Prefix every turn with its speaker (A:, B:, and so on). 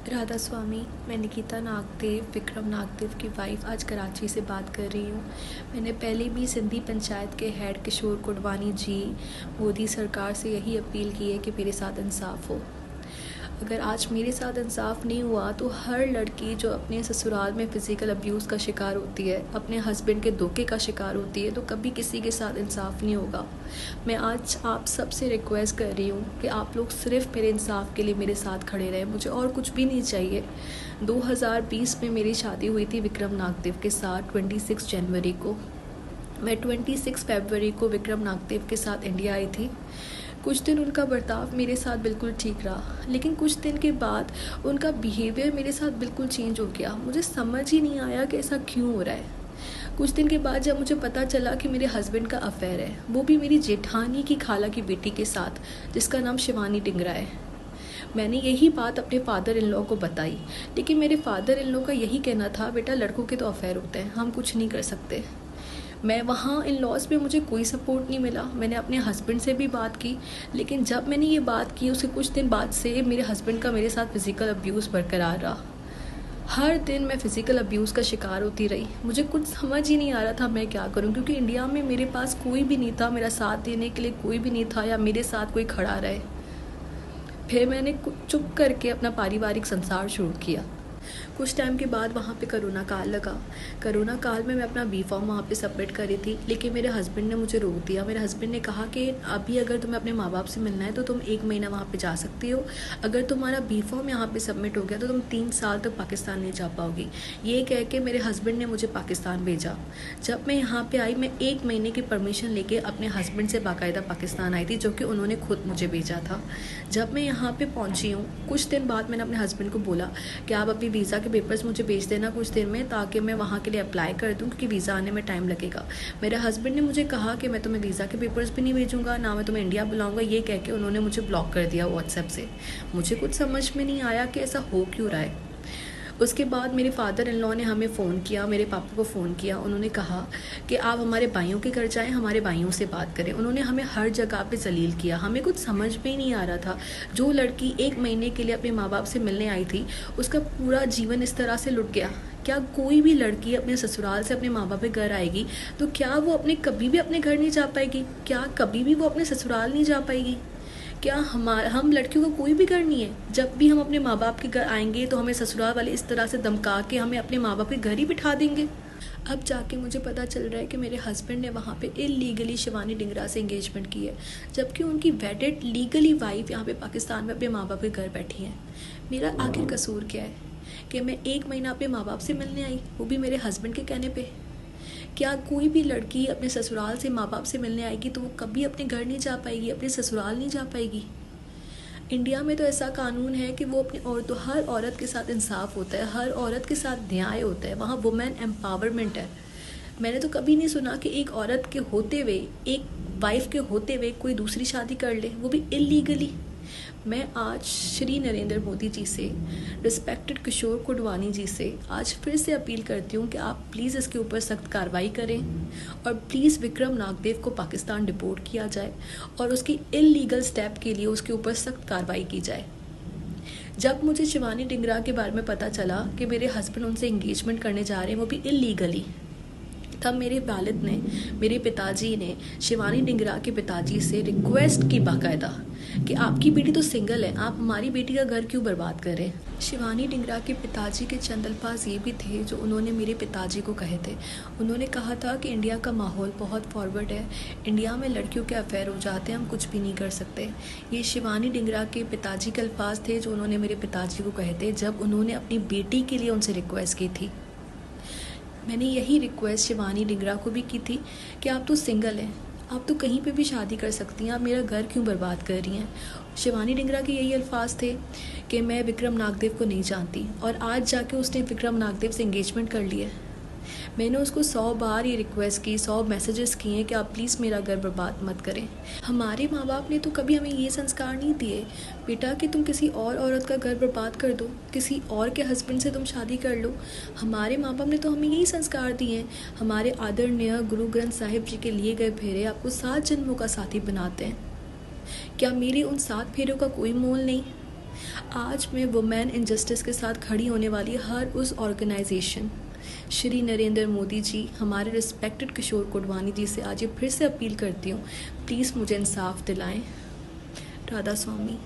A: राधा स्वामी। मैं निकिता नागदेव, विक्रम नागदेव की वाइफ, आज कराची से बात कर रही हूँ। मैंने पहले भी सिंधी पंचायत के हेड किशोर कुडवानी जी, मोदी सरकार से यही अपील की है कि मेरे साथ इंसाफ हो। अगर आज मेरे साथ इंसाफ नहीं हुआ तो हर लड़की जो अपने ससुराल में फ़िज़िकल अब्यूज़ का शिकार होती है, अपने हस्बैंड के धोखे का शिकार होती है, तो कभी किसी के साथ इंसाफ नहीं होगा। मैं आज आप सबसे रिक्वेस्ट कर रही हूँ कि आप लोग सिर्फ मेरे इंसाफ के लिए मेरे साथ खड़े रहें। मुझे और कुछ भी नहीं चाहिए। 2020 में मेरी शादी हुई थी विक्रम नागदेव के साथ 26 जनवरी को। मैं 26 फरवरी को विक्रम नागदेव के साथ इंडिया आई थी। कुछ दिन उनका बर्ताव मेरे साथ बिल्कुल ठीक रहा, लेकिन कुछ दिन के बाद उनका बिहेवियर मेरे साथ बिल्कुल चेंज हो गया। मुझे समझ ही नहीं आया कि ऐसा क्यों हो रहा है। कुछ दिन के बाद जब मुझे पता चला कि मेरे हस्बैंड का अफेयर है, वो भी मेरी जेठानी की खाला की बेटी के साथ, जिसका नाम शिवानी डिंगरा है। मैंने यही बात अपने फादर इन लॉ को बताई, लेकिन मेरे फादर इन लॉ का यही कहना था, बेटा लड़कों के तो अफेयर होते हैं, हम कुछ नहीं कर सकते। मैं वहाँ इन लॉज में मुझे कोई सपोर्ट नहीं मिला। मैंने अपने हस्बैंड से भी बात की, लेकिन जब मैंने ये बात की उसके कुछ दिन बाद से मेरे हस्बैंड का मेरे साथ फ़िज़िकल अब्यूज़ बरकरार रहा। हर दिन मैं फ़िज़िकल अब्यूज़ का शिकार होती रही। मुझे कुछ समझ ही नहीं आ रहा था मैं क्या करूं, क्योंकि इंडिया में मेरे पास कोई भी नहीं था, मेरा साथ देने के लिए कोई भी नहीं था या मेरे साथ कोई खड़ा रहे। फिर मैंने चुप करके अपना पारिवारिक संसार शुरू किया। कुछ टाइम के बाद वहाँ पे कोरोना काल लगा। कोरोना काल में मैं अपना बी फॉर्म वहाँ पे सबमिट करी थी, लेकिन मेरे हस्बैंड ने मुझे रोक दिया। मेरे हस्बैंड ने कहा कि अभी अगर तुम्हें अपने माँ बाप से मिलना है तो तुम 1 महीना वहाँ पे जा सकती हो। अगर तुम्हारा बी फॉर्म यहाँ पे सबमिट हो गया तो तुम 3 साल तक पाकिस्तान नहीं जा पाओगी। ये कह के मेरे हस्बैंड ने मुझे पाकिस्तान भेजा। जब मैं यहाँ पर आई, मैं 1 महीने की परमिशन लेके अपने हस्बैंड से बाकायदा पाकिस्तान आई थी, जो कि उन्होंने खुद मुझे भेजा था। जब मैं यहाँ पर पहुँची हूँ, कुछ दिन बाद मैंने अपने हस्बैंड को बोला कि आप अभी वीज़ा के पेपर्स मुझे भेज देना कुछ दिन में, ताकि मैं वहाँ के लिए अप्लाई कर दूँ, क्योंकि वीज़ा आने में टाइम लगेगा। मेरे हस्बैंड ने मुझे कहा कि मैं तुम्हें वीज़ा के पेपर्स भी नहीं भेजूँगा, ना मैं तुम्हें इंडिया बुलाऊँगा। ये कह के उन्होंने मुझे ब्लॉक कर दिया व्हाट्सएप से। मुझे कुछ समझ में नहीं आया कि ऐसा हो क्यों रहा है। उसके बाद मेरे फादर इन लॉ ने हमें फ़ोन किया, मेरे पापा को फ़ोन किया। उन्होंने कहा कि आप हमारे भाइयों के घर जाएं, हमारे भाइयों से बात करें। उन्होंने हमें हर जगह पे जलील किया। हमें कुछ समझ में ही नहीं आ रहा था। जो लड़की 1 महीने के लिए अपने माँ बाप से मिलने आई थी, उसका पूरा जीवन इस तरह से लुट गया। क्या कोई भी लड़की अपने ससुराल से अपने माँ बाप के घर आएगी तो क्या वो कभी भी अपने घर नहीं जा पाएगी? क्या कभी भी वो अपने ससुराल नहीं जा पाएगी? क्या हम लड़कियों का कोई भी घर नहीं है? जब भी हम अपने माँ बाप के घर आएंगे तो हमें ससुराल वाले इस तरह से धमका के हमें अपने माँ बाप के घर ही बिठा देंगे। अब जाके मुझे पता चल रहा है कि मेरे हस्बैंड ने वहाँ पे इलीगली शिवानी डिंगरा से एंगेजमेंट की है, जबकि उनकी वेडेड लीगली वाइफ यहाँ पे पाकिस्तान में अपने माँ बाप के घर बैठी है। मेरा आखिर कसूर क्या है कि मैं 1 महीना अपने माँ बाप से मिलने आई, वो भी मेरे हस्बैंड के कहने पे? क्या कोई भी लड़की अपने ससुराल से माँ बाप से मिलने आएगी तो वो कभी अपने घर नहीं जा पाएगी, अपने ससुराल नहीं जा पाएगी? इंडिया में तो ऐसा कानून है कि वो अपनी औरतों, हर औरत के साथ इंसाफ होता है, हर औरत के साथ न्याय होता है। वहाँ वुमेन एम्पावरमेंट है। मैंने तो कभी नहीं सुना कि एक औरत के होते हुए, एक वाइफ के होते हुए कोई दूसरी शादी कर ले, वो भी इलीगली। मैं आज श्री नरेंद्र मोदी जी से, रिस्पेक्टेड किशोर कुडवानी जी से आज फिर से अपील करती हूँ कि आप प्लीज़ इसके ऊपर सख्त कार्रवाई करें और प्लीज़ विक्रम नागदेव को पाकिस्तान डिपोर्ट किया जाए और उसकी इलीगल स्टेप के लिए उसके ऊपर सख्त कार्रवाई की जाए। जब मुझे शिवानी डिंगरा के बारे में पता चला कि मेरे हस्बैंड उनसे एंगेजमेंट करने जा रहे हैं, वो भी इलीगली, तब मेरे वालिद ने, मेरे पिताजी ने शिवानी डिंगरा के पिताजी से रिक्वेस्ट की बाकायदा कि आपकी बेटी तो सिंगल है, आप हमारी बेटी का घर क्यों बर्बाद करें। शिवानी डिंगरा के पिताजी के चंद अल्फाज ये भी थे जो उन्होंने मेरे पिताजी को कहे थे। उन्होंने कहा था कि इंडिया का माहौल बहुत फॉरवर्ड है, इंडिया में लड़कियों के अफेयर हो जाते हैं, हम कुछ भी नहीं कर सकते। ये शिवानी डिंगरा के पिताजी के अल्फाज थे जो उन्होंने मेरे पिताजी को कहे थे जब उन्होंने अपनी बेटी के लिए उनसे रिक्वेस्ट की थी। मैंने यही रिक्वेस्ट शिवानी डिंगरा को भी की थी कि आप तो सिंगल हैं, आप तो कहीं पे भी शादी कर सकती हैं, आप मेरा घर क्यों बर्बाद कर रही हैं। शिवानी डिंगरा के यही अल्फाज थे कि मैं विक्रम नागदेव को नहीं जानती, और आज जाके उसने विक्रम नागदेव से एंगेजमेंट कर लिया है। मैंने उसको 100 बार ये रिक्वेस्ट की, 100 मैसेजेस किए हैं कि आप प्लीज़ मेरा घर बर्बाद मत करें। हमारे माँ बाप ने तो कभी हमें ये संस्कार नहीं दिए बेटा कि तुम किसी और औरत का घर बर्बाद कर दो, किसी और के हस्बैंड से तुम शादी कर लो। हमारे माँ बाप ने तो हमें यही संस्कार दिए हैं। हमारे आदरणीय गुरु ग्रंथ साहिब जी के लिए गए फेरे आपको 7 जन्मों का साथी बनाते हैं। क्या मेरे उन 7 फेरों का कोई मोल नहीं? आज मैं वुमेन इनजस्टिस के साथ खड़ी होने वाली हर उस ऑर्गेनाइजेशन श्री नरेंद्र मोदी जी, हमारे रिस्पेक्टेड किशोर कोडवानी जी से आज ये फिर से अपील करती हूँ, प्लीज़ मुझे इंसाफ दिलाएं। राधा स्वामी।